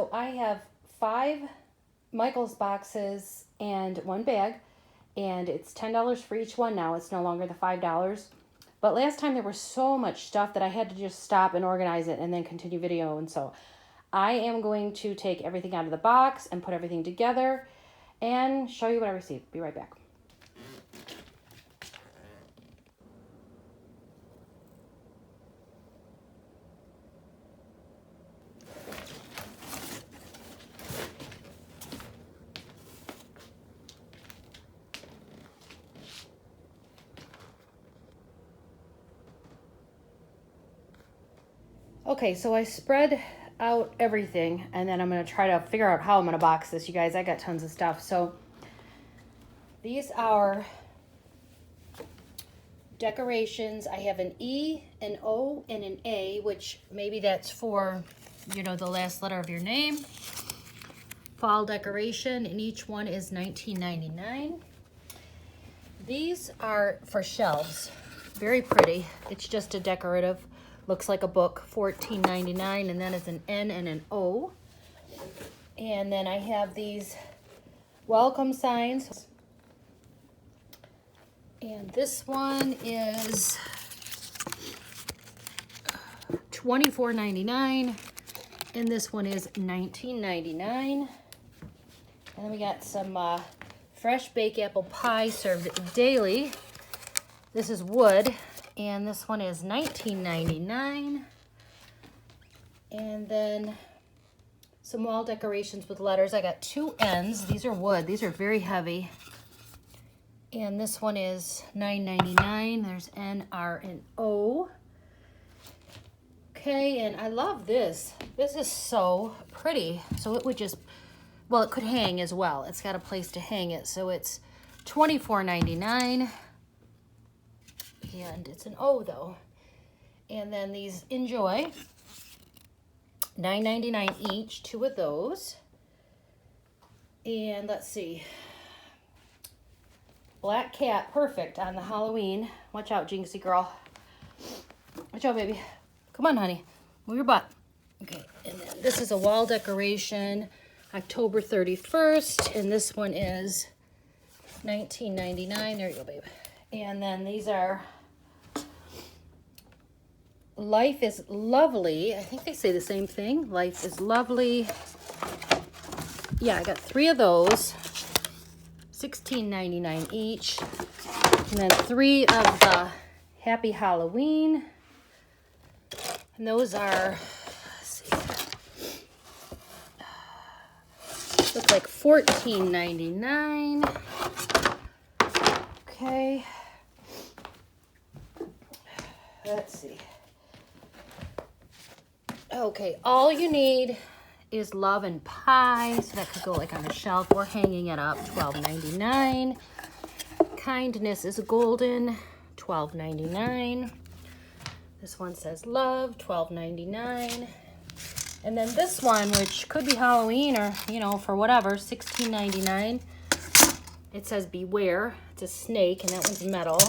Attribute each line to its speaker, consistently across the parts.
Speaker 1: so I have 5 Michaels boxes and 1 bag, and it's $10 for each one now. It's no longer the $5. But last time there was so much stuff that I had to just stop and organize it and then continue video. And so I am going to take everything out of the box and put everything together and show you what I received. Be right back. Okay, so I spread out everything, and then I'm going to try to figure out how I'm going to box this, you guys. I got tons of stuff. So these are decorations. I have an E, an O, and an A, which maybe that's for, you know, the last letter of your name. Fall decoration, and each one is $19.99. These are for shelves. Very pretty. It's just a decorative. Looks like a book, $14.99, and then it's an N and an O. And then I have these welcome signs. And this one is $24.99, and this one is $19.99. And then we got some fresh baked apple pie served daily. This is wood. And this one is $19.99. And then some wall decorations with letters. I got 2 N's. These are wood. These are very heavy. And this one is $9.99. There's N, R, and O. Okay, and I love this. This is so pretty. So it would just, well, it could hang as well. It's got a place to hang it. So it's $24.99. And it's an O though. And then these Enjoy, $9.99 each, 2 of those. And let's see, Black Cat, perfect on the Halloween. Watch out, Jinxie girl. Watch out, baby. Come on, honey. Move your butt. Okay, and then this is a wall decoration, October 31st. And this one is $19.99. There you go, babe. And then these are Life is Lovely. I think they say the same thing. Life is Lovely. Yeah, I got 3 of those. $16.99 each. And then 3 of the Happy Halloween. And those are, let's see, look like $14.99. Okay. Let's see. Okay, all you need is Love and Pie. So that could go like on a shelf or hanging it up, $12.99. Kindness is Golden, $12.99. This one says Love, $12.99. And then this one, which could be Halloween or, you know, for whatever, $16.99. It says Beware. It's a snake, and that one's metal.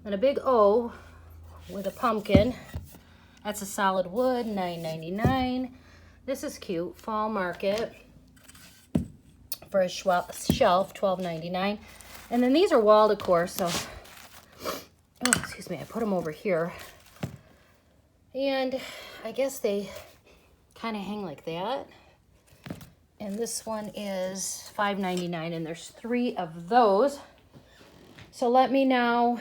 Speaker 1: And a big O with a pumpkin. That's a solid wood, $9.99. This is cute, Fall Market for a shelf, $12.99. And then these are wall decor, so, oh, excuse me, I put them over here. And I guess they kind of hang like that. And this one is $5.99, and there's 3 of those. So let me now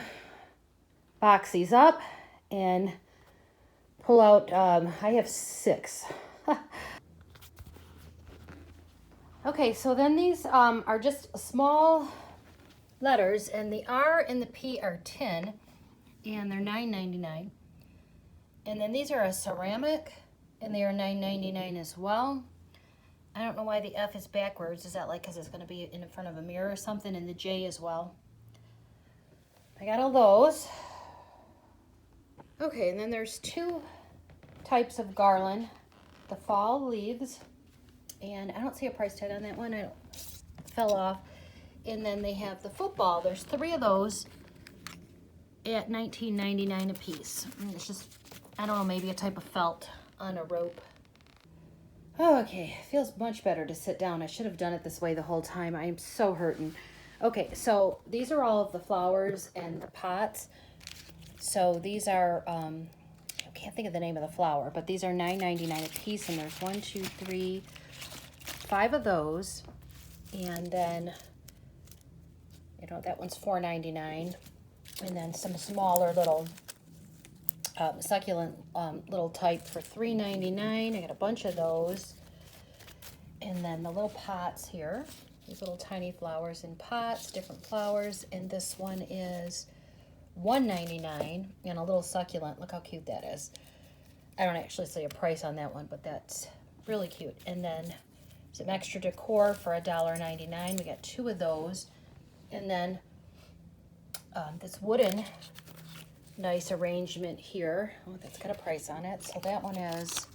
Speaker 1: box these up and pull out, I have 6. Okay, so then these are just small letters, and the R and the P are tin, and they're $9.99. And then these are a ceramic, and they are $9.99 as well. I don't know why the F is backwards. Is that like because it's going to be in front of a mirror or something? And the J as well. I got all those. Okay, and then there's 2 types of garland. The fall leaves, and I don't see a price tag on that one. It fell off. And then they have the football. There's 3 of those at $19.99 a piece. And it's just, I don't know, maybe a type of felt on a rope. Okay, feels much better to sit down. I should have done it this way the whole time. I am so hurting. Okay, so these are all of the flowers and the pots. So these are, I can't think of the name of the flower, but these are $9.99 a piece, and there's 1, 2, 3, 5 of those. And then, you know, that one's $4.99. And then some smaller little succulent little type for $3.99. I got a bunch of those. And then the little pots here, these little tiny flowers in pots, different flowers. And this one is $1.99 and a little succulent. Look how cute that is. I don't actually see a price on that one, but that's really cute. And then some extra decor for $1.99. We got 2 of those. And then this wooden nice arrangement here. Oh, that's got a price on it. So that one is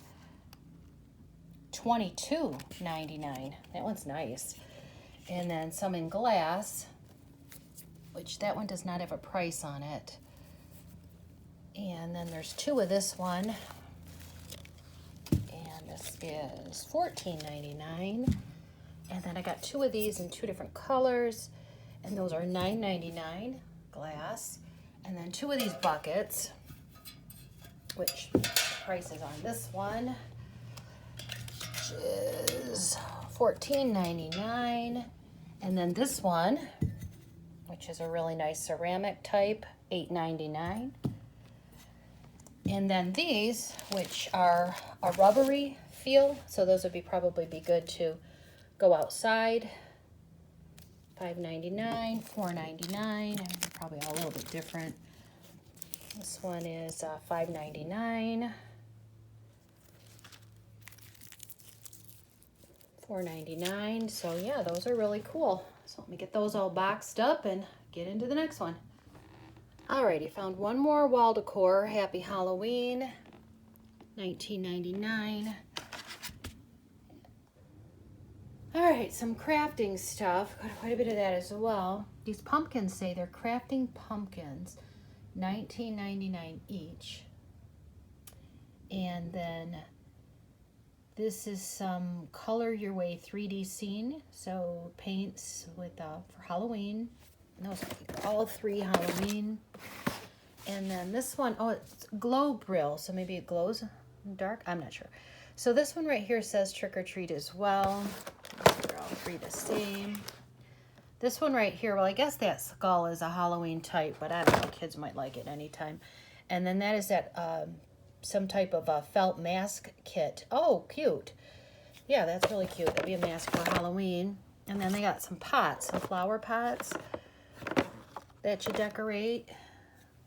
Speaker 1: $22.99. That one's nice. And then some in glass, which that one does not have a price on it. And then there's 2 of this one. And this is $14.99. And then I got 2 of these in 2 different colors. And those are $9.99 glass. And then 2 of these buckets, which the price is on this one, which is $14.99. And then this one, which is a really nice ceramic type, $8.99. And then these, which are a rubbery feel, so those would probably be good to go outside. $5.99, $4.99, and they're probably all a little bit different. This one is $5.99, $4.99. So yeah, those are really cool. So let me get those all boxed up and get into the next one. Alrighty, found one more wall decor. Happy Halloween, $19.99. All right, some crafting stuff. Got quite a bit of that as well. These pumpkins say they're crafting pumpkins, $19.99 each. And then this is some color your way 3D scene. So paints with for Halloween. And those are all 3 Halloween. And then this one, oh, it's glow brill. So maybe it glows in the dark. I'm not sure. So this one right here says trick or treat as well. They're all 3 the same. This one right here, well, I guess that skull is a Halloween type, but I don't know, kids might like it anytime. And then that is that some type of felt mask kit. Oh, cute. Yeah, that's really cute. That'd be a mask for Halloween. And then they got some pots, some flower pots that you decorate.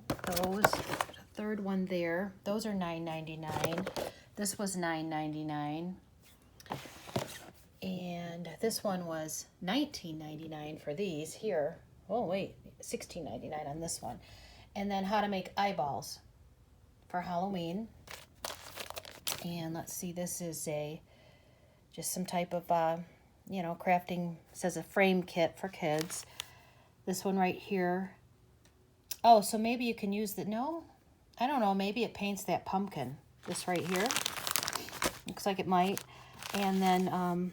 Speaker 1: Those, the 3rd one there. Those are $9.99. This was $9.99. And this one was $19.99 for these here. Oh, wait, $16.99 on this one. And then how to make eyeballs for Halloween. And let's see, this is just some type of, you know, crafting, says a frame kit for kids. This one right here. Oh, so maybe you can use no, I don't know, maybe it paints that pumpkin. This right here. Looks like it might. And then,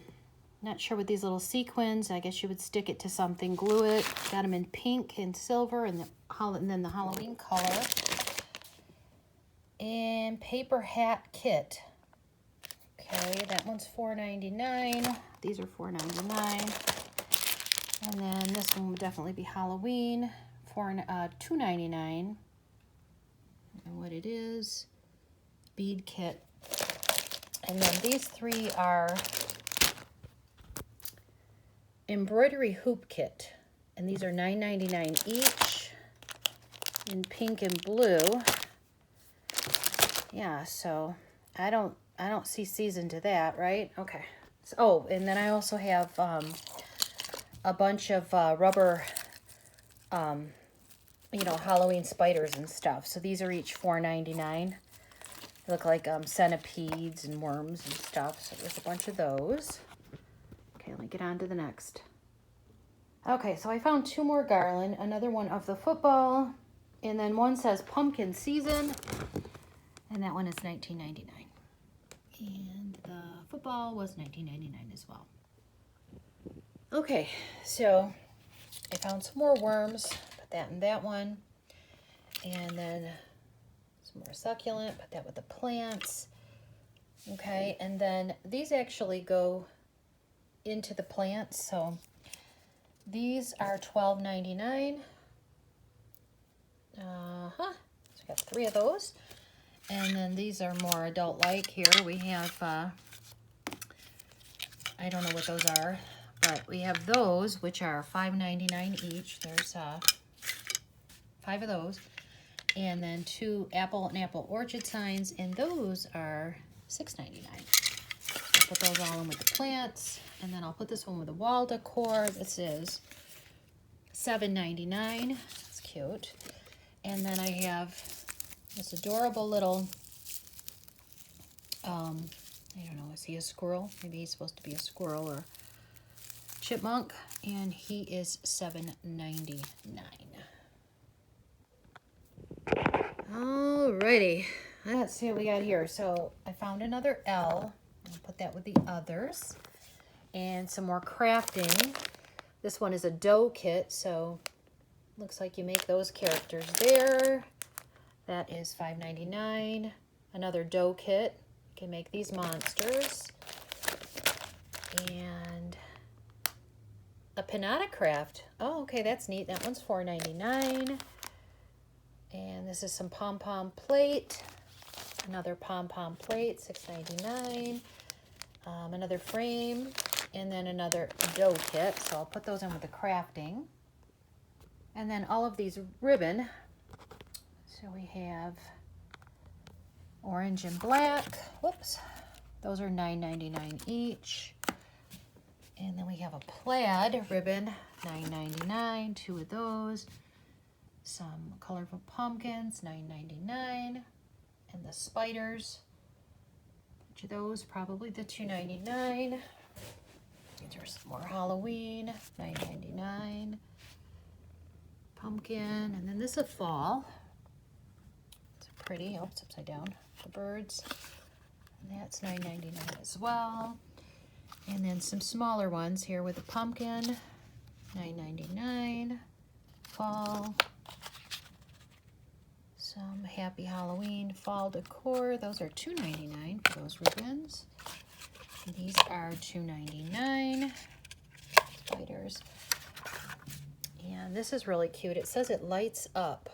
Speaker 1: not sure with these little sequins. I guess you would stick it to something, glue it. Got them in pink and silver, and then the Halloween color. And paper hat kit. Okay, that one's $4.99. These are $4.99. And then this one would definitely be Halloween for $2.99. And what it is, bead kit. And then these 3 are embroidery hoop kit, and these are $9.99 each in pink and blue. Yeah, so I don't see season to that, right? Okay. So, oh, and then I also have a bunch of rubber, you know, Halloween spiders and stuff. So these are each $4.99. They look like centipedes and worms and stuff. So there's a bunch of those. Okay, let me get on to the next. Okay, so I found 2 more Garland. Another one of the football. And then one says pumpkin season. And that one is $19.99. And the football was $19.99 as well. Okay, so I found some more worms. Put that in that one. And then some more succulent. Put that with the plants. Okay, and then these actually go into the plants. So these are $12.99. So I got 3 of those. And then these are more adult-like. Here we have, I don't know what those are, but we have those, which are $5.99 each. There's 5 of those. And then 2 apple and apple orchard signs, and those are $6.99. I'll put those all in with the plants, and then I'll put this one with the wall decor. This is $7.99. It's cute. And then I have this adorable little, I don't know, is he a squirrel? Maybe he's supposed to be a squirrel or chipmunk, and he is $7.99. Alrighty, let's see what we got here. So I found another L. I'll put that with the others. And some more crafting. This one is a dough kit, so looks like you make those characters there. That is $5.99. Another dough kit. You can make these monsters. And a pinata craft. Oh, okay, that's neat. That one's $4.99. And this is some pom-pom plate. Another pom-pom plate, $6.99. Another frame. And then another dough kit. So I'll put those in with the crafting. And then all of these ribbon. So we have orange and black. Whoops. Those are $9.99 each. And then we have a plaid ribbon, $9.99. 2 of those. Some colorful pumpkins, $9.99. And the spiders. Each of those, probably the $2.99. These are some more Halloween, $9.99. Pumpkin, and then this is fall. It's pretty. Oh, it's upside down. The birds. And that's $9.99 as well. And then some smaller ones here with the pumpkin, $9.99. Fall. Some Happy Halloween fall decor. Those are $2.99 for those ribbons. And these are $2.99. Spiders. And this is really cute. It says it lights up.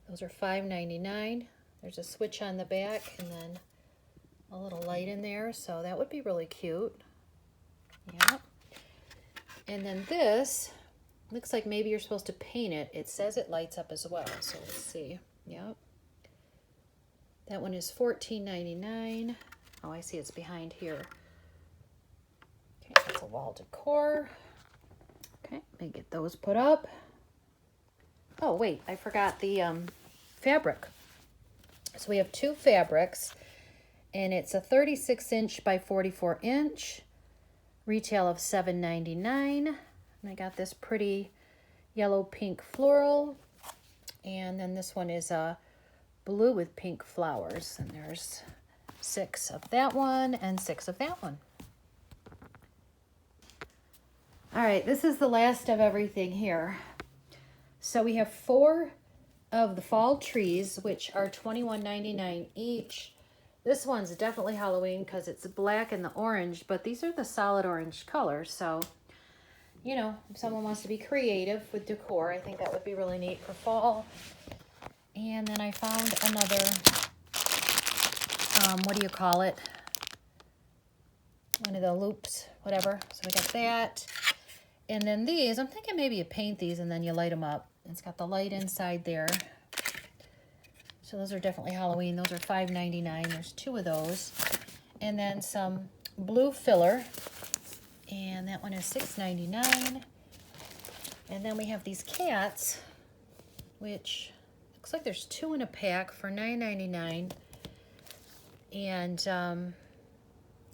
Speaker 1: Those are $5.99. There's a switch on the back and then a little light in there. So that would be really cute. Yeah. And then this looks like maybe you're supposed to paint it. It says it lights up as well. So let's see. Yep. That one is $14.99. Oh, I see it's behind here. Okay, that's a wall decor. Okay, let me get those put up. Oh, wait, I forgot the fabric. So we have 2 fabrics, and it's a 36-inch by 44-inch, retail of $7.99. And I got this pretty yellow-pink floral, and then this one is a blue with pink flowers, and there's 6 of that one and 6 of that one. All right, this is the last of everything here. So we have 4 of the fall trees, which are $21.99 each. This one's definitely Halloween because it's black and the orange, but these are the solid orange colors. So, you know, if someone wants to be creative with decor, I think that would be really neat for fall. And then I found another, what do you call it? One of the loops, whatever. So we got that. And then these, I'm thinking maybe you paint these and then you light them up. It's got the light inside there. So those are definitely Halloween. Those are $5.99. There's 2 of those. And then some blue filler. And that one is $6.99. And then we have these cats, which looks like there's 2 in a pack for $9.99. And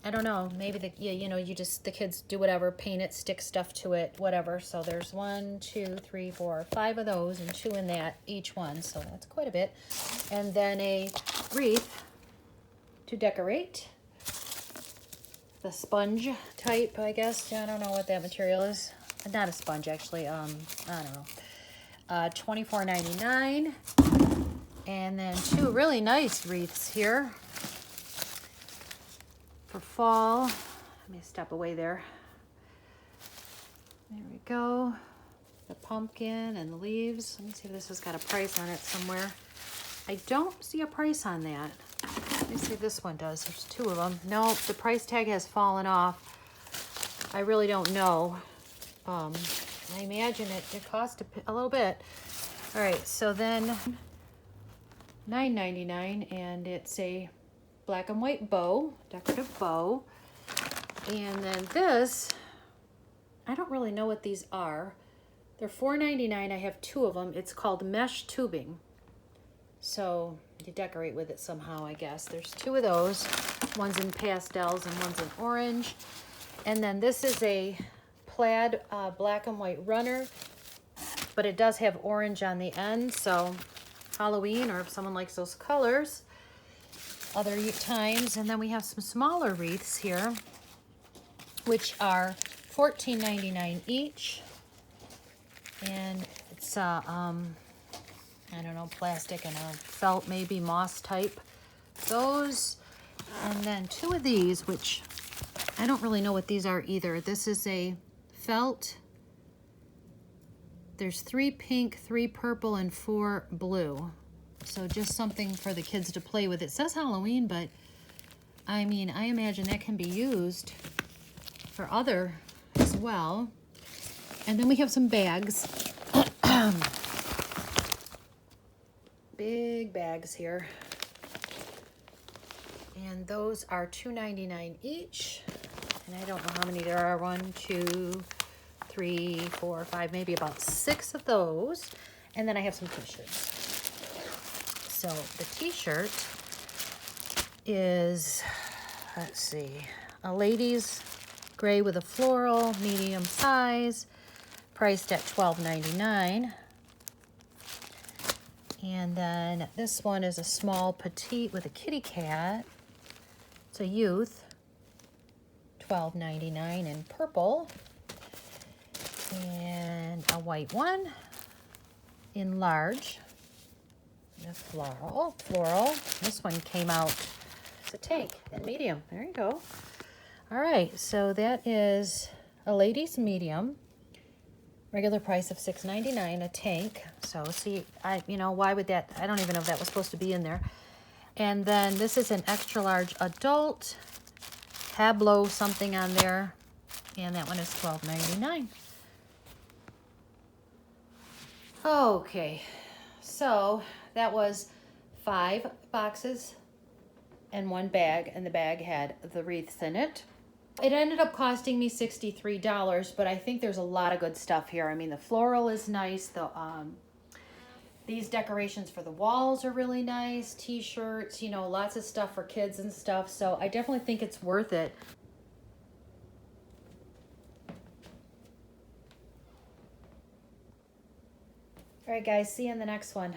Speaker 1: I don't know, maybe the the kids do whatever, paint it, stick stuff to it, whatever. So there's 1, 2, 3, 4, 5 of those and 2 in that each one. So that's quite a bit. And then a wreath, to decorate. The sponge type, I guess. I don't know what that material is. Not a sponge, actually. I don't know. $24.99. And then two really nice wreaths here for fall. Let me step away there. There we go. The pumpkin and the leaves. Let me see if this has got a price on it somewhere. I don't see a price on that. Let me see if this one does. There's two of them. No, the price tag has fallen off. I really don't know. I imagine it cost a little bit. All right, so then $9.99, and it's a black and white bow, decorative bow. And then this, I don't really know what these are. They're $4.99. I have two of them. It's called mesh tubing. So you decorate with it somehow, I guess. There's two of those. One's in pastels and one's in orange. And then this is a plaid black and white runner, but it does have orange on the end. So Halloween, or if someone likes those colors, other times. And then we have some smaller wreaths here, which are $14.99 each. And it's I don't know, plastic and a felt, maybe moss type. Those, and then two of these, which I don't really know what these are either. This is a felt. There's 3 pink, 3 purple, and 4 blue. So just something for the kids to play with. It says Halloween, but I mean, I imagine that can be used for other as well. And then we have some bags. Big bags here. And those are $2.99 each. And I don't know how many there are. 1, 2, 3, 4, 5, maybe about 6 of those. And then I have some t-shirts. So the t-shirt is, let's see, a ladies gray with a floral, medium size, priced at $12.99. And then this one is a small petite with a kitty cat. It's a youth, $12.99 in purple. And a white one in large, the floral. This one came out, it's a tank in medium. There you go. All right, so that is a ladies medium. Regular price of $6.99 a tank. So see, why would that? I don't even know if that was supposed to be in there. And then this is an extra large adult, Tableau something on there, and that one is $12.99. Okay, so that was 5 boxes and 1 bag, and the bag had the wreaths in it. It ended up costing me $63, but I think there's a lot of good stuff here. I mean, the floral is nice. These decorations for the walls are really nice. T-shirts, lots of stuff for kids and stuff. So I definitely think it's worth it. All right, guys, see you in the next one.